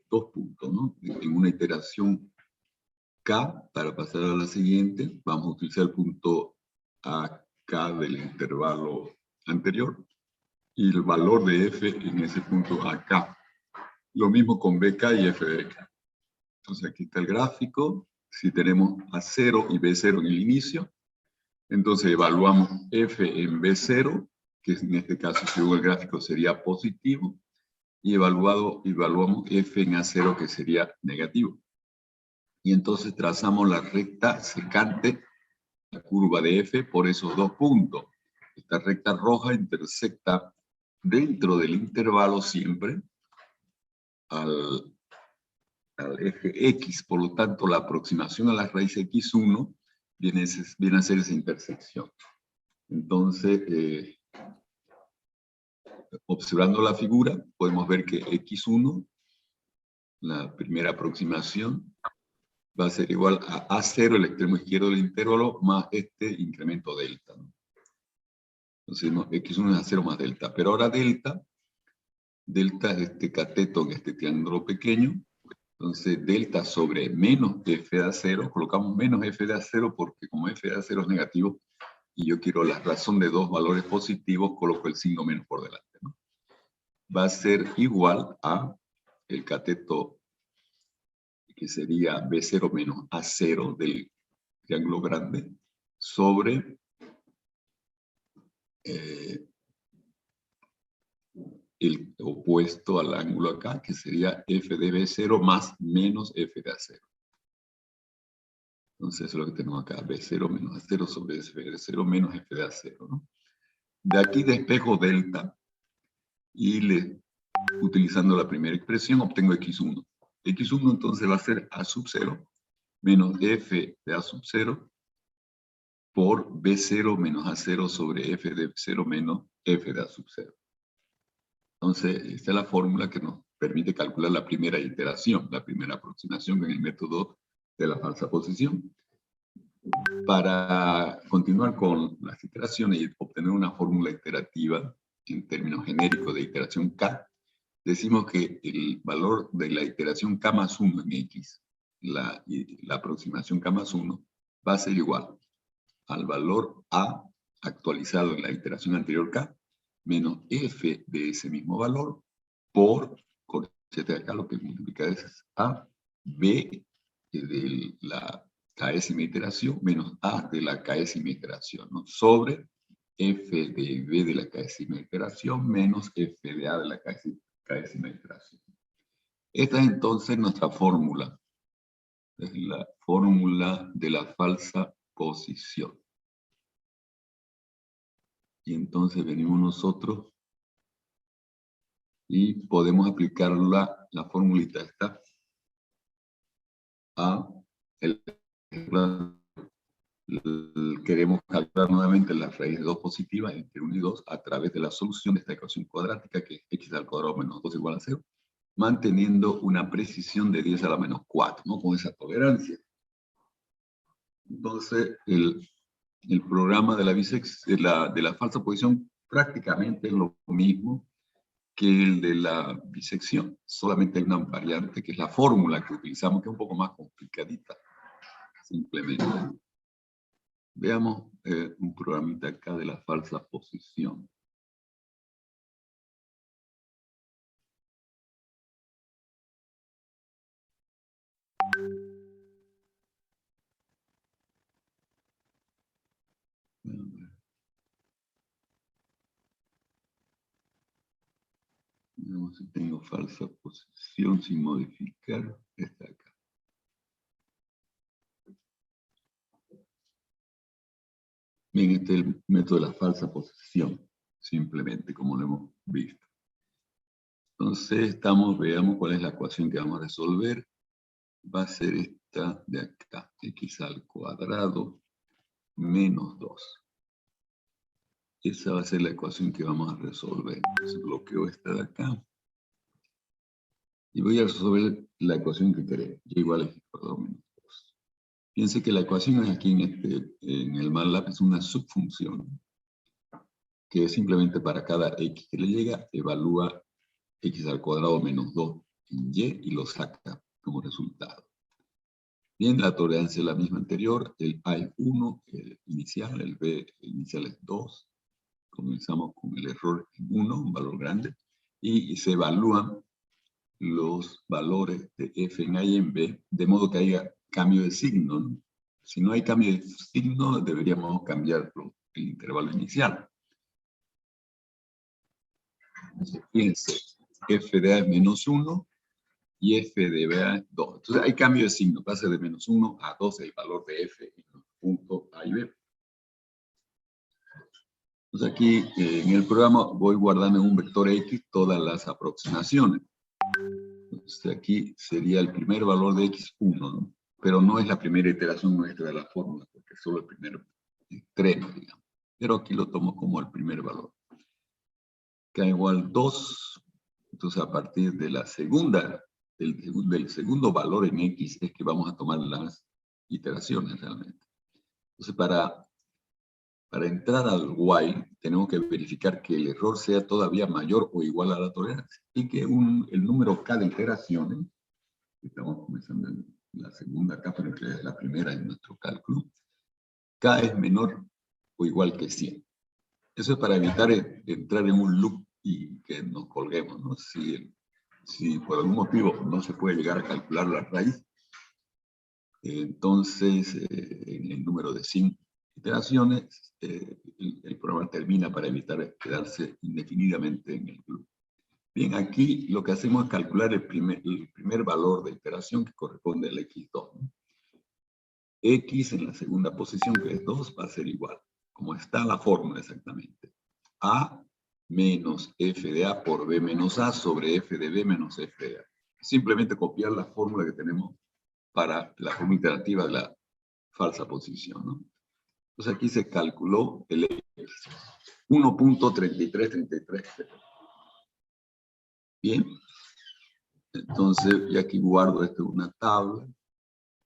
dos puntos, ¿no? En una iteración K, para pasar a la siguiente, vamos a utilizar el punto AK del intervalo anterior y el valor de F en ese punto AK. Lo mismo con BK y FBK. Entonces aquí está el gráfico. Si tenemos A0 y B0 en el inicio, entonces evaluamos F en B0, que en este caso, según el gráfico, sería positivo, y evaluamos F en A0, que sería negativo. Y entonces trazamos la recta secante, la curva de F, por esos dos puntos. Esta recta roja intersecta dentro del intervalo siempre al eje X. Por lo tanto, la aproximación a la raíz X1 viene a ser esa intersección. Entonces, observando la figura, podemos ver que X1, la primera aproximación, va a ser igual a A0, el extremo izquierdo del intervalo, más este incremento delta, ¿no? Entonces, X1 es A0 más delta. Pero ahora delta es este cateto en este triángulo pequeño. Entonces, delta sobre menos F de A0, colocamos menos F de A0 porque como F de A0 es negativo, y yo quiero la razón de dos valores positivos, coloco el signo menos por delante, ¿no? Va a ser igual a el cateto, que sería B0 menos A0 del triángulo grande, sobre el opuesto al ángulo acá, que sería F de B0 más menos F de A0. Entonces eso es lo que tenemos acá, B0 menos A0 sobre F de 0 menos F de A0, ¿no? De aquí despejo delta y utilizando la primera expresión obtengo X1. X1 entonces va a ser A sub 0 menos F de A sub 0 por B0 menos A0 sobre F de 0 menos F de A sub 0. Entonces, esta es la fórmula que nos permite calcular la primera iteración, la primera aproximación en el método de la falsa posición. Para continuar con las iteraciones y obtener una fórmula iterativa en términos genéricos de iteración K, decimos que el valor de la iteración K más 1 en X, la aproximación K más 1, va a ser igual al valor A actualizado en la iteración anterior K, menos F de ese mismo valor, por, corchete de acá, lo que multiplica es A, B de la késima iteración, menos A de la késima iteración, ¿no? Sobre F de B de la késima iteración, menos F de A de la késima iteración. Esta es entonces nuestra fórmula. Es la fórmula de la falsa posición. Y entonces venimos nosotros y podemos aplicar la formulita esta a queremos calcular nuevamente la raíz de 2 positiva entre 1 y 2 a través de la solución de esta ecuación cuadrática, que es x al cuadrado menos 2 igual a 0, manteniendo una precisión de 10 a la menos 4, ¿no? Con esa tolerancia. Entonces, el programa de la falsa posición prácticamente es lo mismo que el de la bisección. Solamente hay una variante, que es la fórmula que utilizamos, que es un poco más complicadita. Simplemente. Veamos un programita acá de la falsa posición. Veamos si tengo falsa posición sin modificar. Esta acá. Bien, este es el método de la falsa posición, simplemente, como lo hemos visto. Entonces, veamos cuál es la ecuación que vamos a resolver. Va a ser esta de acá, x al cuadrado menos 2. Esa va a ser la ecuación que vamos a resolver. Entonces bloqueo esta de acá. Y voy a resolver la ecuación que queremos. Y igual a x al cuadrado menos 2. Piense que la ecuación aquí en el MATLAB es una subfunción, que simplemente para cada x que le llega, evalúa x al cuadrado menos 2 en Y y lo saca como resultado. Bien, la tolerancia es la misma anterior, el A es 1, el inicial, el B el inicial es 2. Comenzamos con el error en 1, un valor grande, y se evalúan los valores de f en A y en B, de modo que haya cambio de signo, ¿no? Si no hay cambio de signo, deberíamos cambiar el intervalo inicial. Entonces, fíjense, f de A es menos 1 y f de B es 2. Entonces hay cambio de signo, pasa de menos 1 a 2 el valor de f en los puntos A y B. Entonces aquí en el programa voy guardando en un vector X todas las aproximaciones. Entonces aquí sería el primer valor de X1, ¿no? Pero no es la primera iteración nuestra de la fórmula, porque es solo el primer extremo, digamos. Pero aquí lo tomo como el primer valor. K igual 2. Entonces a partir de la segunda, del segundo valor en X es que vamos a tomar las iteraciones realmente. Entonces para entrar al while, tenemos que verificar que el error sea todavía mayor o igual a la tolerancia. Y que el número K de iteraciones, estamos comenzando en la segunda K, pero que es la primera en nuestro cálculo, K es menor o igual que 100. Eso es para evitar entrar en un loop y que nos colguemos, ¿no? Si por algún motivo no se puede llegar a calcular la raíz, entonces en el número de 100 iteraciones, el programa termina para evitar quedarse indefinidamente en el loop. Bien, aquí lo que hacemos es calcular el primer valor de iteración que corresponde al X2, ¿no? X en la segunda posición, que es 2, va a ser igual, como está la fórmula exactamente. A menos f de A por B menos A sobre f de B menos f de A. Simplemente copiar la fórmula que tenemos para la fórmula iterativa de la falsa posición, ¿no? Entonces aquí se calculó el X. 1.3333. Bien. Entonces, y aquí guardo esto en una tabla,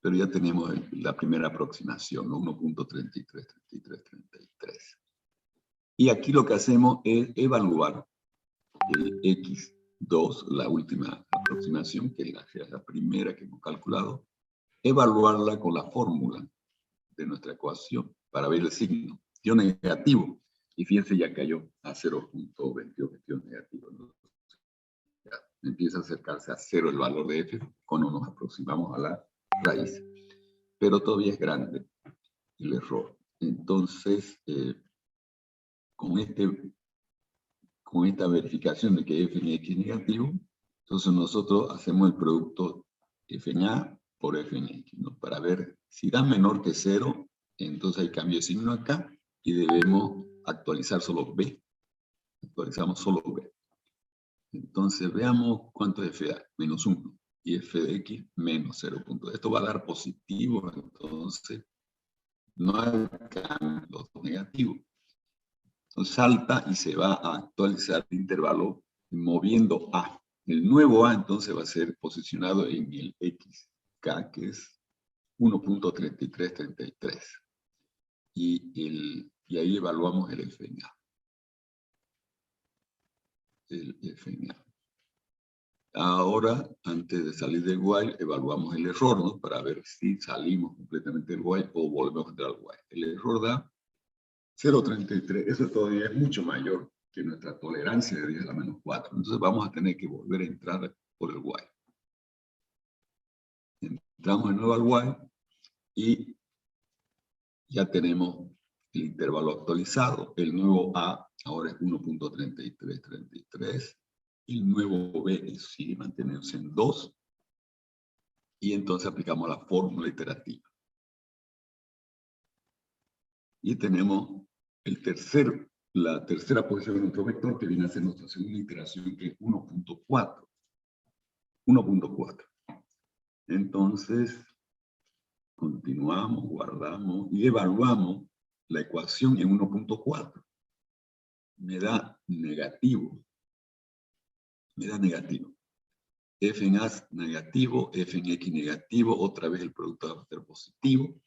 pero ya tenemos la primera aproximación, ¿no? 1.333333. Y aquí lo que hacemos es evaluar el X2, la última aproximación, que es la primera que hemos calculado, evaluarla con la fórmula de nuestra ecuación para ver el signo. Dio negativo. Y fíjense, ya cayó a 0.28, que dio negativo, ¿no? Ya empieza a acercarse a 0 el valor de f cuando nos aproximamos a la raíz. Pero todavía es grande el error. Entonces, con esta verificación de que f en x es negativo, entonces nosotros hacemos el producto f en a por f en x, ¿no? Para ver si da menor que 0, entonces hay cambio de signo acá y debemos actualizar solo b. Actualizamos solo b. Entonces veamos cuánto es f de a, menos 1, y f de x menos 0. Esto va a dar positivo, entonces no hay cambio negativo. Entonces salta y se va a actualizar el intervalo moviendo A. El nuevo A entonces va a ser posicionado en el XK, que es 1.3333. Y ahí evaluamos el F en A. El F en A. Ahora, antes de salir del while, evaluamos el error, ¿no? Para ver si salimos completamente del while o volvemos a entrar al while. El error da 0.33, eso todavía es mucho mayor que nuestra tolerancia de 10 a la menos 4. Entonces vamos a tener que volver a entrar por el while. Entramos de nuevo al while y ya tenemos el intervalo actualizado. El nuevo A ahora es 1.3333. El nuevo B sigue manteniéndose en 2. Y entonces aplicamos la fórmula iterativa. Y tenemos la tercera posición de nuestro vector, que viene a ser nuestra segunda iteración, que es 1.4. 1.4. Entonces, continuamos, guardamos y evaluamos la ecuación en 1.4. Me da negativo. Me da negativo. F en A es negativo, F en X negativo, otra vez el producto va a ser positivo.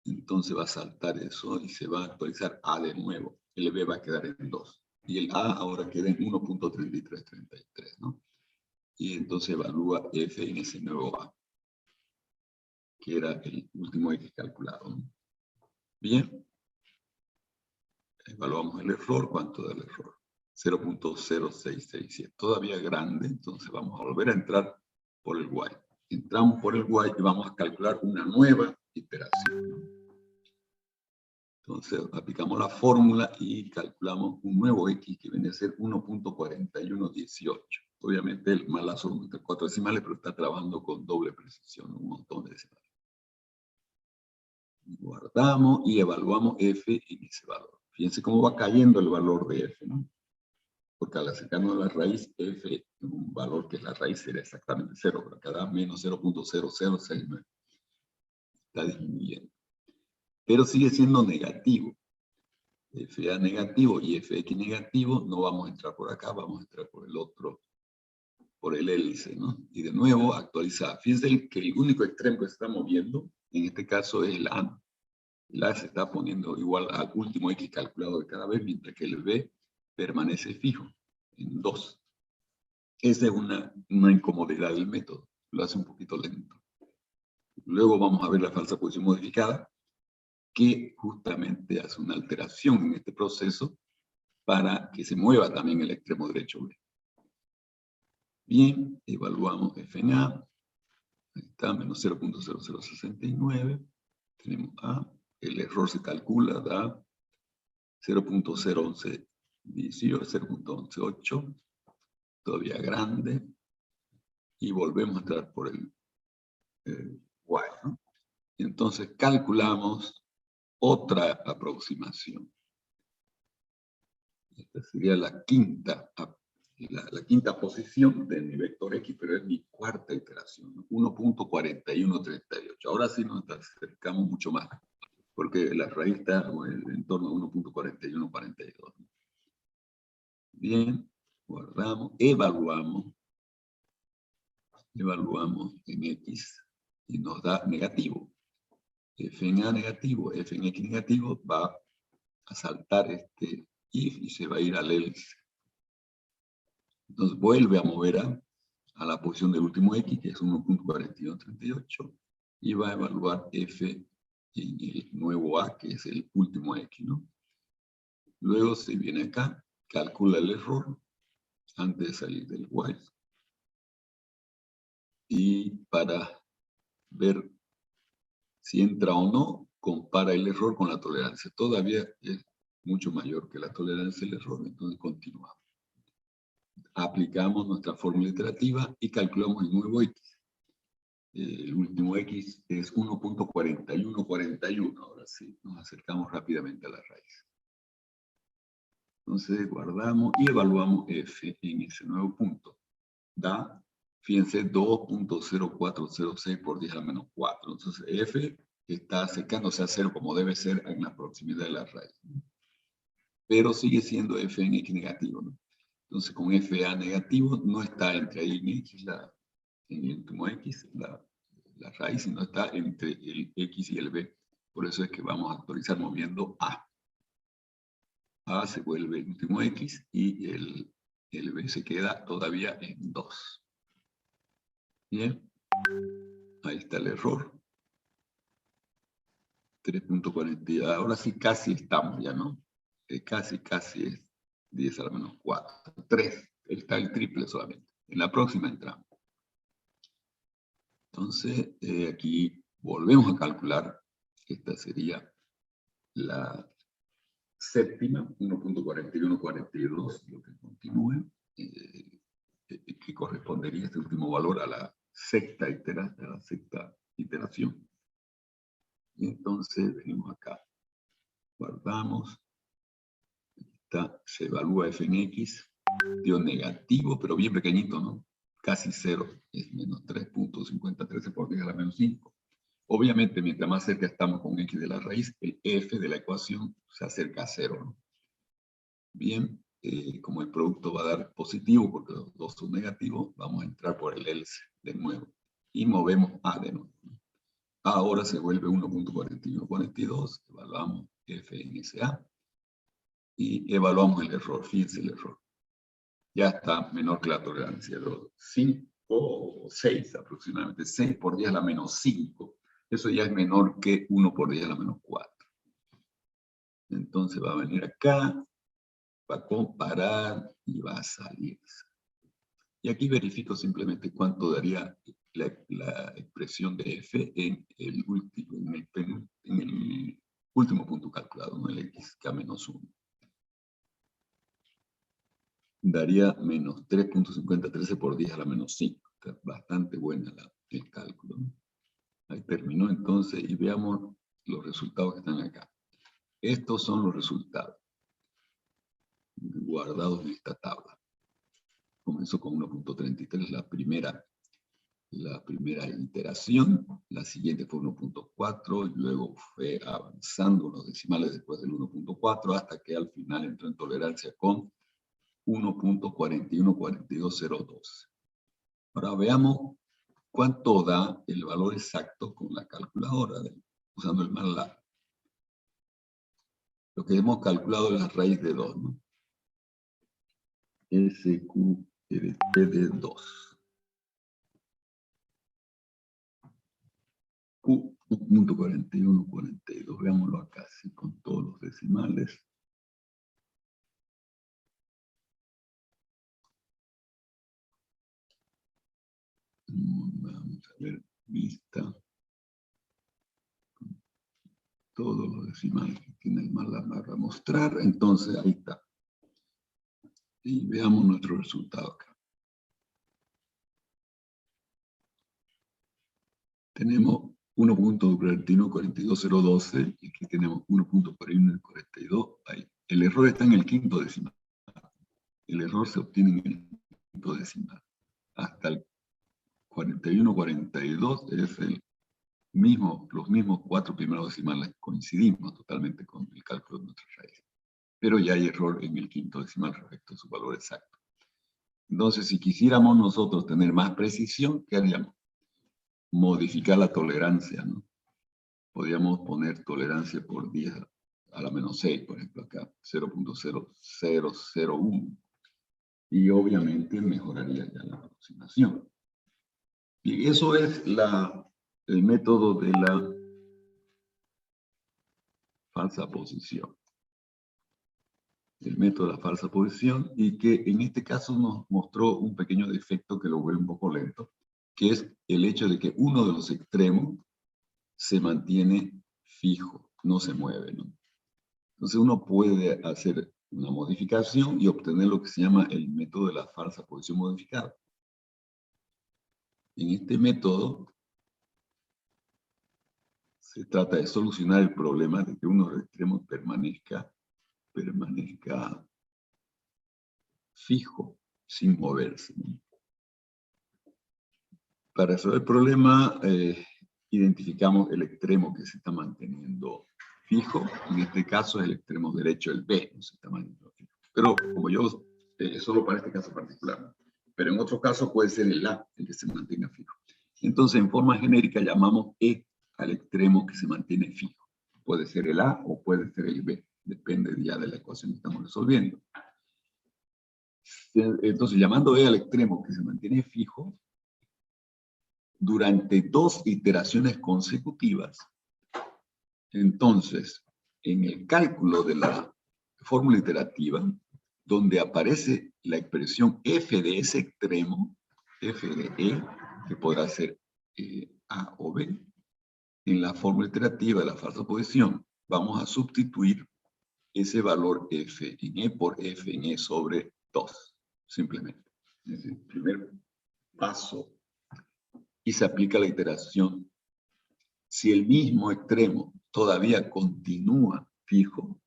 Entonces va a saltar eso y se va a actualizar A de nuevo. El B va a quedar en 2. Y el A ahora queda en 1.3333, ¿no? y entonces evalúa f en ese nuevo a, que era el último x calculado, ¿no? Bien, evaluamos el error. ¿Cuánto da el error? 0.0667, todavía grande, entonces vamos a volver a entrar por el y. Entramos por el y y vamos a calcular una nueva iteración, ¿no? Entonces aplicamos la fórmula y calculamos un nuevo x que viene a ser 1.4118. Obviamente el malazo entre 4 decimales, pero está trabajando con doble precisión, un montón de decimales. Guardamos y evaluamos f en ese valor. Fíjense cómo va cayendo el valor de f, ¿no? Porque al acercarnos a la raíz, f, un valor que es la raíz, sería exactamente 0, pero acá da menos 0.0069. Está disminuyendo. Pero sigue siendo negativo. FA negativo y FX negativo, no vamos a entrar por acá, vamos a entrar por el otro, por el hélice, ¿no? Y de nuevo, actualizar. Fíjense que el único extremo que se está moviendo, en este caso es el A. El A se está poniendo igual al último X calculado de cada vez, mientras que el B permanece fijo en 2. Esa es una incomodidad del método, lo hace un poquito lento. Luego vamos a ver la falsa posición modificada, que justamente hace una alteración en este proceso para que se mueva también el extremo derecho B. Bien, evaluamos f en A. Ahí está, menos 0.0069. Tenemos A. El error se calcula, da 0.01118, 0.118. Todavía grande. Y volvemos a entrar por el Y, ¿no? Entonces calculamos otra aproximación. Esta sería la quinta posición de mi vector X, pero es mi cuarta iteración, ¿no? 1.4138. Ahora sí nos acercamos mucho más, porque la raíz está en torno a 1.4142. Bien, guardamos, evaluamos en X y nos da negativo. F en A negativo, F en X negativo, va a saltar este if y se va a ir al hélice. Entonces vuelve a mover a la posición del último X, que es 1.4138, y va a evaluar F en el nuevo A, que es el último X, ¿no? Luego se viene acá, calcula el error antes de salir del while. Y para ver si entra o no, compara el error con la tolerancia. Todavía es mucho mayor que la tolerancia del error, entonces continuamos. Aplicamos nuestra fórmula iterativa y calculamos el nuevo X. El último X es 1.4141. Ahora sí, nos acercamos rápidamente a la raíz. Entonces guardamos y evaluamos F en ese nuevo punto. Da, fíjense, 2.0406 por 10 a la menos 4. Entonces F está acercándose a 0 como debe ser en la proximidad de la raíz. Pero sigue siendo F en X negativo, ¿no? Entonces con FA negativo no está entre ahí en X, en el último X, la raíz, sino está entre el X y el B. Por eso es que vamos a actualizar moviendo A. A se vuelve el último X y el B se queda todavía en 2. Bien. Ahí está el error. 3.40. Ahora sí casi estamos ya, ¿no? Casi es 10 a la menos 4. 3. Está el triple solamente. En la próxima entramos. Entonces, aquí volvemos a calcular. Esta sería la séptima, 1.4142, lo que continúe, que correspondería este último valor a la sexta iteración. Y entonces venimos acá, guardamos, se evalúa f en x, dio negativo, pero bien pequeñito, ¿no? Casi 0, es menos 3.5013 por 10 a la menos 5. Obviamente, mientras más cerca estamos con x de la raíz, el f de la ecuación se acerca a 0, ¿no? Bien, como el producto va a dar positivo, porque los dos son negativos, vamos a entrar por el else de nuevo. Y movemos A de nuevo. Ahora se vuelve 1.4142, evaluamos f en ese A. Y evaluamos el error, fíjense el error. ya está menor que la tolerancia. 5 o 6 aproximadamente. 6 por 10 a la menos 5. Eso ya es menor que 1 por 10 a la menos 4. Entonces va a venir acá, va a comparar y va a salir. Y aquí verifico simplemente cuánto daría la expresión de f en el último punto calculado, ¿no? El x, k menos 1. Daría menos 3.5013 por 10 a la menos 5. Está bastante buena el cálculo, ¿no? Ahí terminó entonces y veamos los resultados que están acá. Estos son los resultados guardados en esta tabla. Comenzó con 1.33, la primera iteración, la siguiente fue 1.4, luego fue avanzando unos decimales después del 1.4, hasta que al final entró en tolerancia con 1.414202. Ahora veamos cuánto da el valor exacto con la calculadora, usando el MATLAB. Lo que hemos calculado es la raíz de 2, ¿no? SQRT de 2. Q.4142. Veámoslo acá, sí, con todos los decimales. Vamos a ver, vista. Todos los decimales que tiene el MATLAB para mostrar. Entonces, ahí está. Y veamos nuestro resultado acá. Tenemos 1.414202 y aquí tenemos 1.4142. Ahí. El error está en el quinto decimal. El error se obtiene en el quinto decimal. Hasta el 4142 es los mismos 4 primeros decimales. Coincidimos totalmente con el cálculo de nuestra raíz. Pero ya hay error en el quinto decimal respecto a su valor exacto. Entonces, si quisiéramos nosotros tener más precisión, ¿qué haríamos? Modificar la tolerancia, ¿no? Podríamos poner tolerancia por 10 a la menos 6, por ejemplo, acá, 0.0001. Y obviamente mejoraría ya la aproximación. Y eso es el método de la falsa posición. El método de la falsa posición, y que en este caso nos mostró un pequeño defecto que lo vuelve un poco lento, que es el hecho de que uno de los extremos se mantiene fijo, no se mueve, ¿no? Entonces uno puede hacer una modificación y obtener lo que se llama el método de la falsa posición modificada. En este método se trata de solucionar el problema de que uno de los extremos permanezca fijo, sin moverse, ¿no? Para resolver el problema, identificamos el extremo que se está manteniendo fijo. En este caso es el extremo derecho, el B, no se está manteniendo fijo. Pero como yo, solo para este caso particular. Pero en otro caso puede ser el A, el que se mantenga fijo. Entonces, en forma genérica llamamos E al extremo que se mantiene fijo. Puede ser el A o puede ser el B. Depende ya de la ecuación que estamos resolviendo. Entonces, llamando E al extremo que se mantiene fijo, durante 2 iteraciones consecutivas, entonces, en el cálculo de la fórmula iterativa, donde aparece la expresión f de ese extremo, f de E, que podrá ser A o B, en la fórmula iterativa de la falsa posición, vamos a sustituir ese valor f en E por f en E sobre 2, simplemente. Es el primer paso. Y se aplica la iteración. Si el mismo extremo todavía continúa fijo,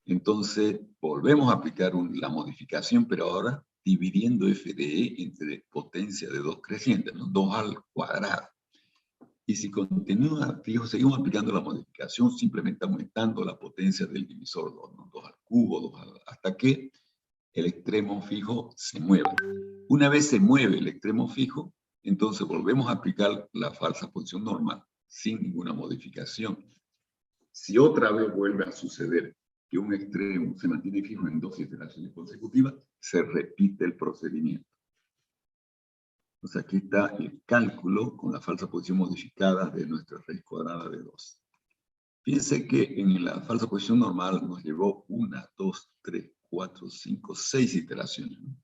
entonces volvemos a aplicar la modificación, pero ahora dividiendo f de E entre potencia de 2 crecientes, ¿no? 2 al cuadrado. Y si continúa fijo, seguimos aplicando la modificación, simplemente aumentando la potencia del divisor 2, ¿no? 2 al cubo, hasta que el extremo fijo se mueva. Una vez se mueve el extremo fijo, entonces volvemos a aplicar la falsa posición normal, sin ninguna modificación. Si otra vez vuelve a suceder que un extremo se mantiene fijo en dos iteraciones consecutivas, se repite el procedimiento. Pues aquí está el cálculo con la falsa posición modificada de nuestra raíz cuadrada de 2. Fíjense que en la falsa posición normal nos llevó 1, 2, 3, 4, 5, 6 iteraciones, ¿no?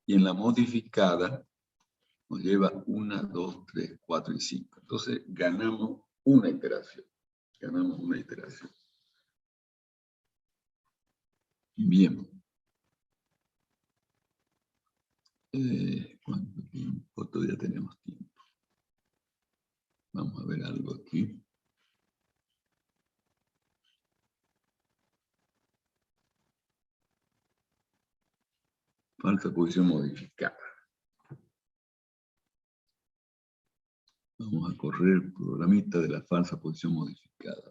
Y en la modificada nos lleva 1, 2, 3, 4 y 5. Entonces ganamos una iteración. Ganamos una iteración. Bien. ¿Cuánto tiempo? Todavía tenemos tiempo. Vamos a ver algo aquí. Falsa posición modificada. Vamos a correr el programita de la falsa posición modificada.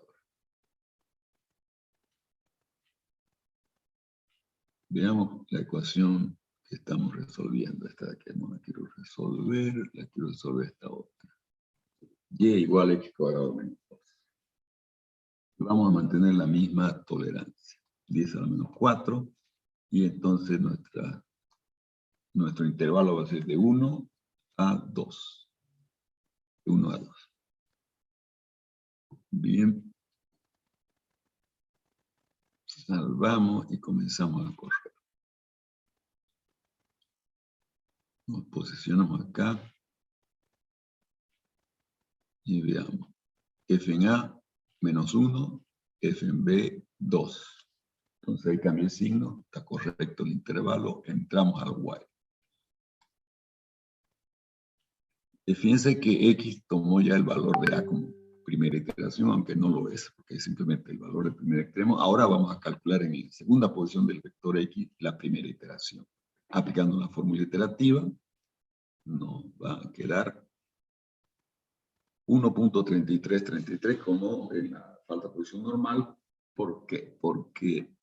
Veamos la ecuación que estamos resolviendo. Esta de aquí no la quiero resolver, la quiero resolver esta otra. Y igual a x cuadrado menos 2. Vamos a mantener la misma tolerancia. 10 a la menos 4. Y entonces nuestro intervalo va a ser de 1 a 2. De 1 a 2. Bien. Salvamos y comenzamos a correr. Nos posicionamos acá. Y veamos. F en A, menos 1. F en B, 2. Entonces ahí cambia el signo. Está correcto el intervalo. Entramos al while. Y fíjense que X tomó ya el valor de A como primera iteración, aunque no lo es, porque es simplemente el valor del primer extremo. Ahora vamos a calcular en la segunda posición del vector X la primera iteración. Aplicando la fórmula iterativa, nos va a quedar 1.3333 como en la falsa posición normal. ¿Por qué? Porque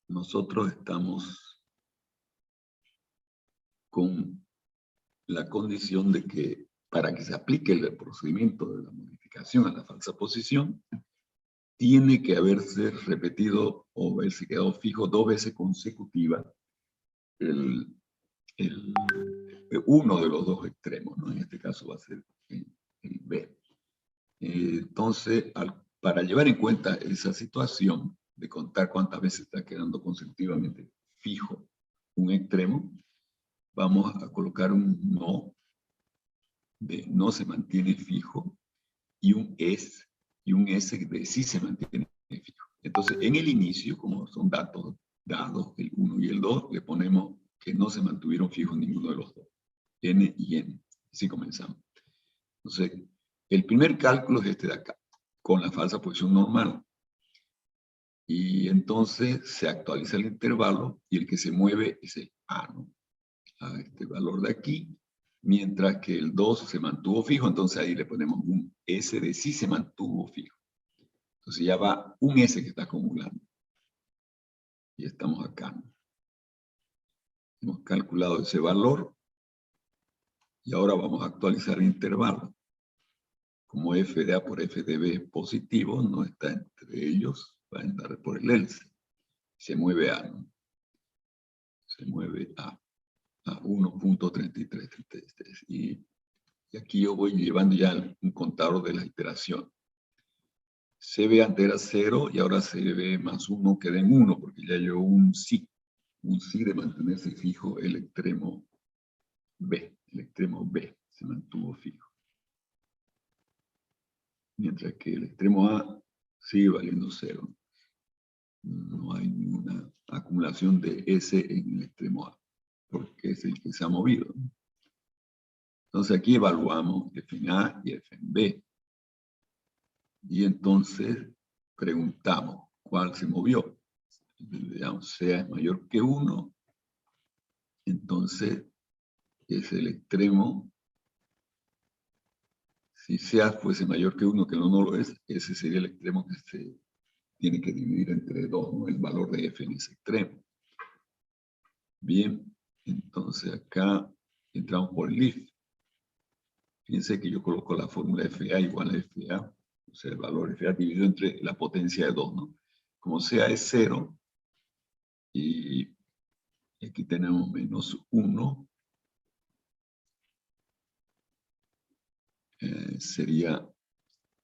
nosotros estamos con la condición de que para que se aplique el procedimiento de la modificación a la falsa posición, tiene que haberse repetido o haberse quedado fijo 2 veces consecutivas uno de los dos extremos, ¿no? En este caso va a ser el B. Entonces, para llevar en cuenta esa situación de contar cuántas veces está quedando consecutivamente fijo un extremo, vamos a colocar un no, de no se mantiene fijo, y un S de sí se mantiene fijo. Entonces, en el inicio, como son datos dados, el 1 y el 2, le ponemos que no se mantuvieron fijos ninguno de los dos. N y N. Así comenzamos. Entonces, el primer cálculo es este de acá, con la falsa posición normal. Y entonces se actualiza el intervalo y el que se mueve es el A, ¿no? A este valor de aquí, mientras que el 2 se mantuvo fijo, entonces ahí le ponemos un S de sí se mantuvo fijo. Entonces ya va un S que está acumulando. Y estamos acá, ¿no? Hemos calculado ese valor y ahora vamos a actualizar el intervalo. Como f de A por f de B es positivo, no está entre ellos, va a entrar por el else. Se mueve A, ¿no? Se mueve A 1.3333. Y aquí yo voy llevando ya un contador de la iteración. CB antes era 0 y ahora CB más 1 queda en 1, porque ya llevo un sí de mantenerse fijo el extremo B. El extremo B se mantuvo fijo. Mientras que el extremo A sigue valiendo 0. No hay ninguna acumulación de S en el extremo A, porque es el que se ha movido. Entonces aquí evaluamos F en A y F en B. Y entonces preguntamos cuál se movió. Digamos, sea es mayor que 1, entonces es el extremo. Si sea fuese mayor que 1, que no lo es, ese sería el extremo que se tiene que dividir entre 2, ¿no? El valor de F en ese extremo. Bien, entonces acá entramos por el if. Fíjense que yo coloco la fórmula FA igual a FA, o sea, el valor FA dividido entre la potencia de 2, ¿no? como sea es 0, y aquí tenemos menos 1, sería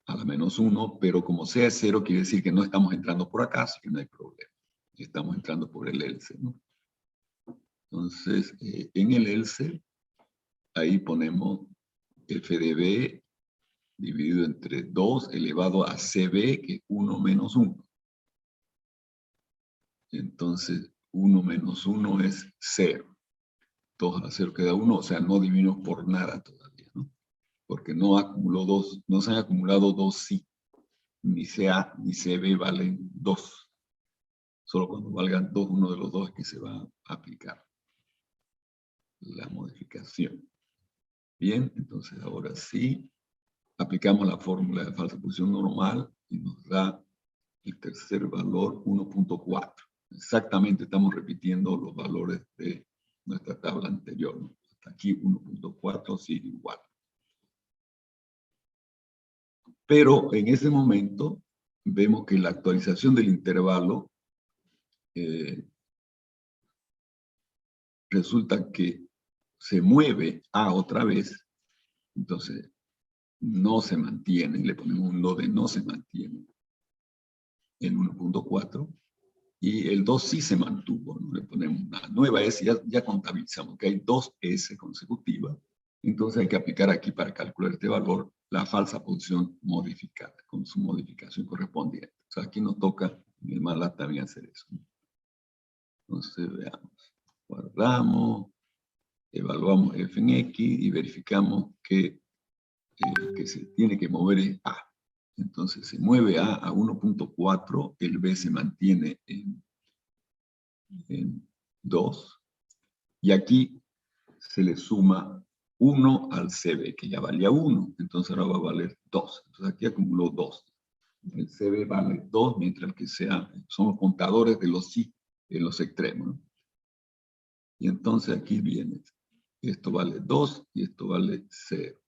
a la menos 1, pero como sea es 0, quiere decir que no estamos entrando por acá, así que no hay problema. Estamos entrando por el else, ¿no? Entonces, en el else, ahí ponemos f de b dividido entre 2 elevado a cb, que es 1 menos 1. Entonces, 1 menos 1 es 0. 2 a 0 queda 1, o sea, no dividimos por nada todavía, ¿no? Porque no acumuló 2, no se han acumulado 2 sí. Ni CA ni CB valen 2. Solo cuando valgan 2, uno de los dos es que se va a aplicar la modificación. Bien, entonces ahora sí, aplicamos la fórmula de falsa posición normal y nos da el tercer valor 1.4. Exactamente estamos repitiendo los valores de nuestra tabla anterior, ¿no? Hasta aquí 1.4 sigue igual. Pero en ese momento vemos que la actualización del intervalo resulta que se mueve A otra vez, entonces no se mantiene, le ponemos un no de no se mantiene en 1.4, y el 2 sí se mantuvo, ¿no? Le ponemos una nueva S, ya contabilizamos que hay 2 S consecutivas, entonces hay que aplicar aquí para calcular este valor la falsa posición modificada, con su modificación correspondiente. O sea, aquí nos toca en el MATLAB también hacer eso, ¿no? Entonces, veamos, guardamos, evaluamos f en x y verificamos que se tiene que mover es A. Entonces se mueve A 1.4, el B se mantiene en 2, y aquí se le suma 1 al CB, que ya valía 1, entonces ahora va a valer 2. Entonces aquí acumuló 2. El CB vale 2, mientras que son los contadores de los sí en los extremos, ¿no? Y entonces aquí viene, esto vale 2 y esto vale 0.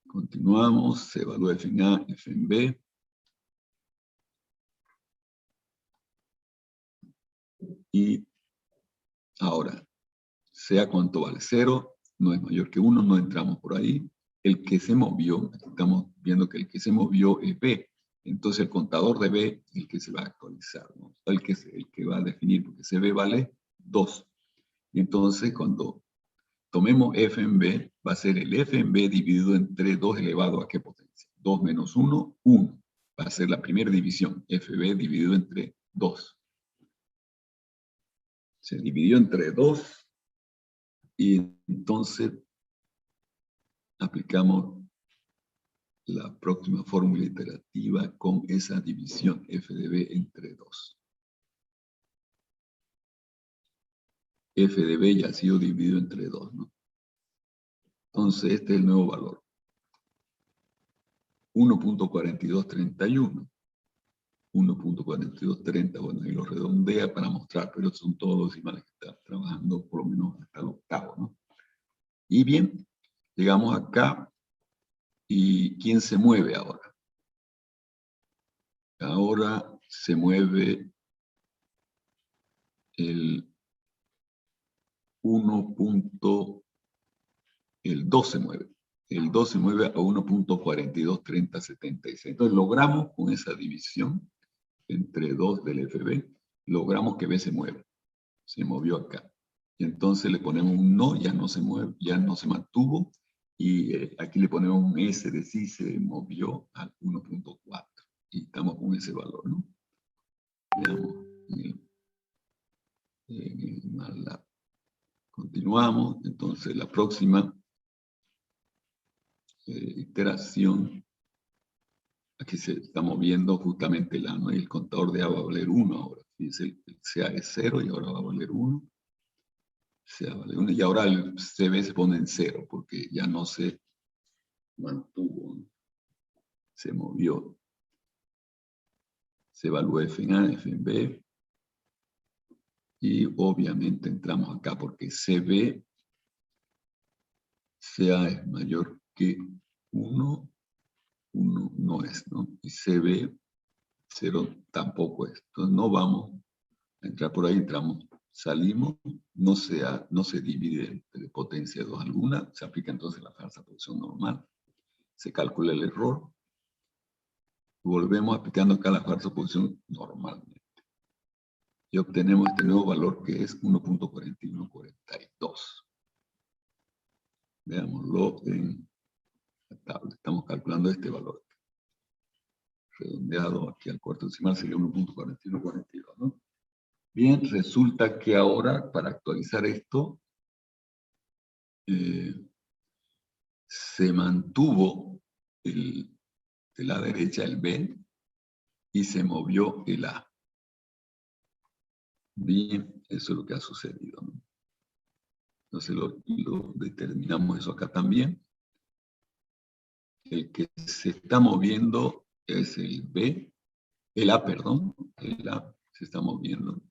Continuamos, se evalúa f en A, f en B. Y ahora, sea cuánto vale 0, no es mayor que 1, no entramos por ahí. El que se movió, estamos viendo que el que se movió es B. Entonces el contador de B es el que se va a actualizar, ¿no? El que va a definir, porque CB vale 2. Y entonces cuando tomemos f en B, va a ser el f en B dividido entre 2 elevado a qué potencia. 2 menos 1, 1. Va a ser la primera división, fb dividido entre 2. Se dividió entre 2 y entonces aplicamos la próxima fórmula iterativa con esa división f de b entre 2. F de b ya ha sido dividido entre 2, ¿no? Entonces este es el nuevo valor. 1.4231. 1.4230, bueno, ahí lo redondea para mostrar, pero son todos los decimales que están trabajando por lo menos hasta el octavo, ¿no? Y bien, llegamos acá, y ¿quién se mueve ahora? Ahora se mueve el 2 se mueve. El 2 se mueve a 1.423076. Entonces logramos con esa división entre 2 del FB, logramos que B se mueva. Se movió acá. Y entonces le ponemos un no, ya no se mueve, ya no se mantuvo. Y aquí le ponemos un S de sí, se movió al 1.4. Y estamos con ese valor, ¿no? Veamos en el MATLAB. Continuamos. Entonces la próxima iteración, aquí se está moviendo justamente el A, ¿no? Y el contador de A va a valer 1 ahora. Fíjense, el CA es 0 y ahora va a valer 1. CA vale 1 y ahora el CB se pone en 0 porque ya no se mantuvo, ¿no? Se movió. Se evalúa F en A, F en B. Y obviamente entramos acá porque CB, CA es mayor que 1, 1 no es, ¿no? Y CB 0 tampoco es. Entonces no vamos a entrar por ahí, entramos, salimos, no se divide de potencia 2 alguna, se aplica entonces la falsa posición normal, se calcula el error, volvemos aplicando acá la falsa posición normalmente. Y obtenemos este nuevo valor que es 1.4142. Veámoslo en la tabla. Estamos calculando este valor. Redondeado aquí al cuarto decimal sería 1.4142, ¿no? Bien, resulta que ahora para actualizar esto se mantuvo de la derecha el B y se movió el A. Bien, eso es lo que ha sucedido, ¿no? Entonces lo determinamos eso acá también. El que se está moviendo es el B, el A, perdón, el A se está moviendo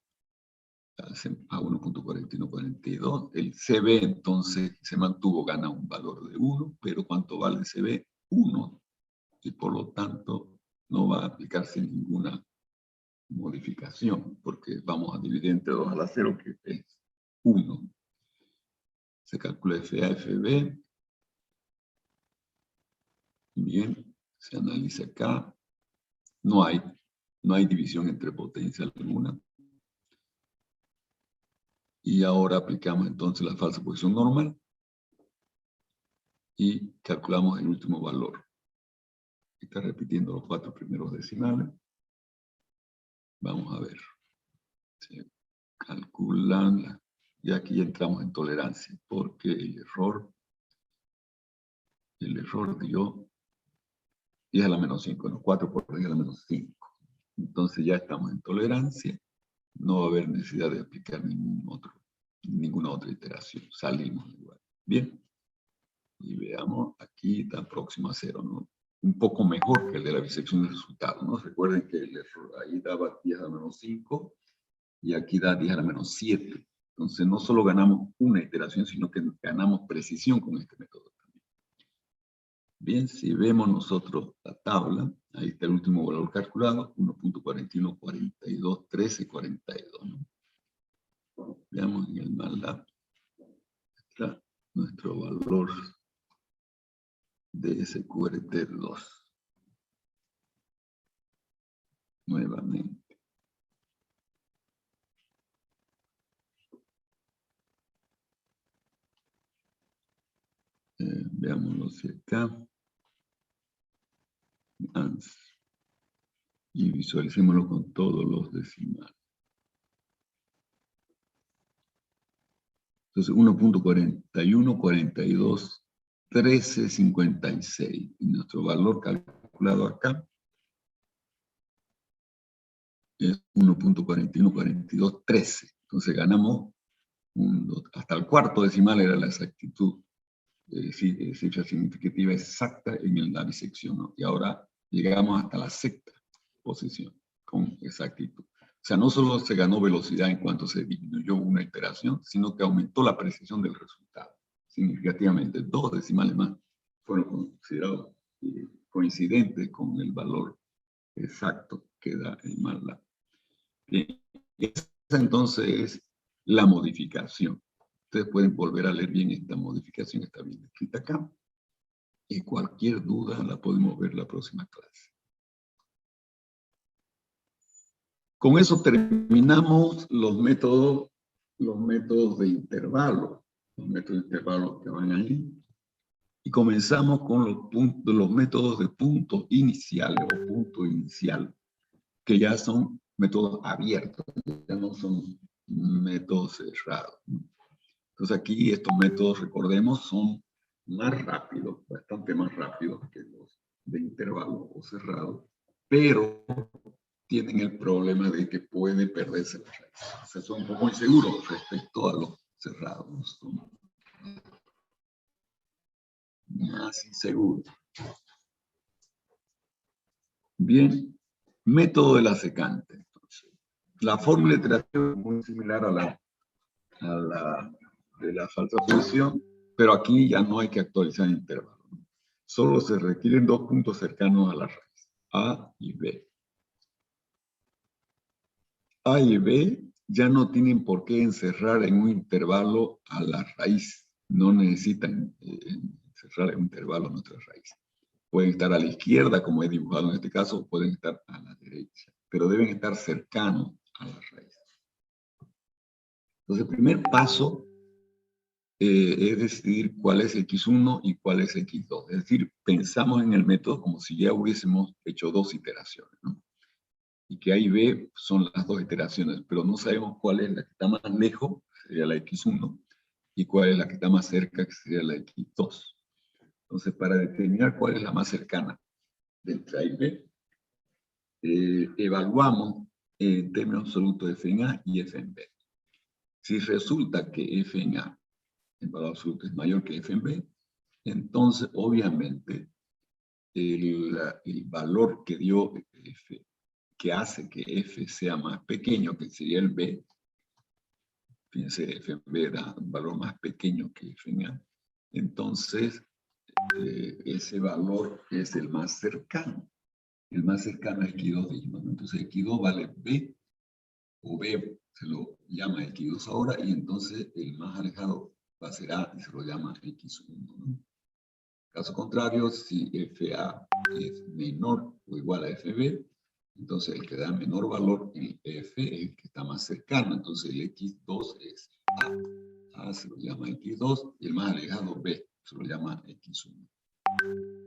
a 1.4142. El CB entonces se mantuvo, gana un valor de 1, pero ¿cuánto vale el CB? 1. Y por lo tanto no va a aplicarse ninguna modificación, porque vamos a dividir entre 2 a la 0, que es 1. Se calcula FA, FB. Bien, se analiza acá. No hay división entre potencia alguna. Y ahora aplicamos entonces la falsa posición normal y calculamos el último valor. Está repitiendo los 4 primeros decimales. Vamos a ver. Se calculan, y aquí entramos en tolerancia, porque el error dio 10 a la menos 5, no, 4 por 10 a la menos 5. Entonces ya estamos en tolerancia, no va a haber necesidad de aplicar ninguna otra iteración, salimos igual. Bien, y veamos, aquí está próximo a 0, ¿no? Un poco mejor que el de la bisección de resultados, ¿no? Recuerden que el error ahí daba 10 a la menos 5 y aquí da 10 a la menos 7. Entonces no solo ganamos una iteración, sino que ganamos precisión con este método también. Bien, si vemos nosotros la tabla, ahí está el último valor calculado, 1.41421342, ¿no? Veamos en el MATLAB, está nuestro valor de SQRT2. Nuevamente. Veámoslo hacia acá. Y visualicémoslo con todos los decimales. Entonces, 1.41421356. Y nuestro valor calculado acá es 1.414213. Entonces ganamos hasta el cuarto decimal era la exactitud, cifra significativa exacta en la bisección, ¿no? Y ahora llegamos hasta la sexta posición con exactitud. O sea, no solo se ganó velocidad en cuanto se disminuyó una iteración, sino que aumentó la precisión del resultado significativamente. 2 decimales más fueron considerados coincidentes con el valor exacto que da el MATLAB. Bien, esa entonces es la modificación. Ustedes pueden volver a leer bien esta modificación, está bien escrita acá. Y cualquier duda la podemos ver la próxima clase. Con eso terminamos los métodos de intervalo. Los métodos de intervalo que van ahí. Y comenzamos con los métodos de puntos iniciales o punto inicial, que ya son métodos abiertos, ya no son métodos cerrados. Entonces aquí estos métodos, recordemos, son más rápidos, bastante más rápidos que los de intervalo o cerrado, pero tienen el problema de que puede perderse la raíz. O sea, son un poco inseguros respecto a los cerrados. Son más inseguros. Bien, método de la secante. Entonces, la fórmula iterativa es muy similar a la de la falsa posición, pero aquí ya no hay que actualizar el intervalo. Solo se requieren 2 puntos cercanos a la raíz, A y B. A y B ya no tienen por qué encerrar en un intervalo a la raíz. No necesitan encerrar en un intervalo a nuestra raíz. Pueden estar a la izquierda, como he dibujado en este caso, o pueden estar a la derecha, pero deben estar cercanos a la raíz. Entonces, el primer paso es decidir cuál es X1 y cuál es X2. Es decir, pensamos en el método como si ya hubiésemos hecho dos iteraciones, ¿no? Y que A y B son las dos iteraciones, pero no sabemos cuál es la que está más lejos, que sería la X1, y cuál es la que está más cerca, que sería la X2. Entonces, para determinar cuál es la más cercana de entre A y B, evaluamos en términos absolutos f en A y f en B. Si resulta que f en A, en valor absoluto, es mayor que f en B, entonces, obviamente, el valor que dio f, que hace que f sea más pequeño, que sería el b, fíjense, f en b da un valor más pequeño que f en A, entonces ese valor es el más cercano. El más cercano es X2 dijimos, ¿no? Entonces X2 vale B, o B se lo llama X2 ahora, y entonces el más alejado va a ser A y se lo llama X1, ¿no? Caso contrario, si FA es menor o igual a FB, entonces el que da menor valor, el F, es el que está más cercano, entonces el X2 es A. A se lo llama X2, y el más alejado B se lo llama X1.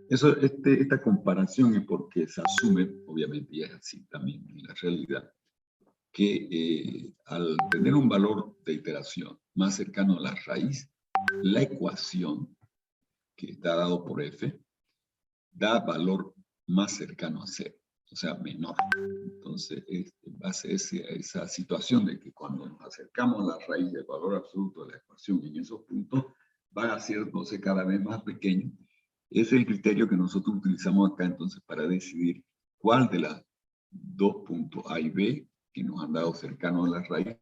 Esta comparación es porque se asume, obviamente, y es así también en la realidad, que al tener un valor de iteración más cercano a la raíz, la ecuación que está dado por f da valor más cercano a cero, o sea, menor. Entonces, en base a esa situación de que cuando nos acercamos a la raíz del valor absoluto de la ecuación en esos puntos, van haciéndose cada vez más pequeños. Es el criterio que nosotros utilizamos acá entonces para decidir cuál de las dos puntos A y B que nos han dado cercanos a la raíz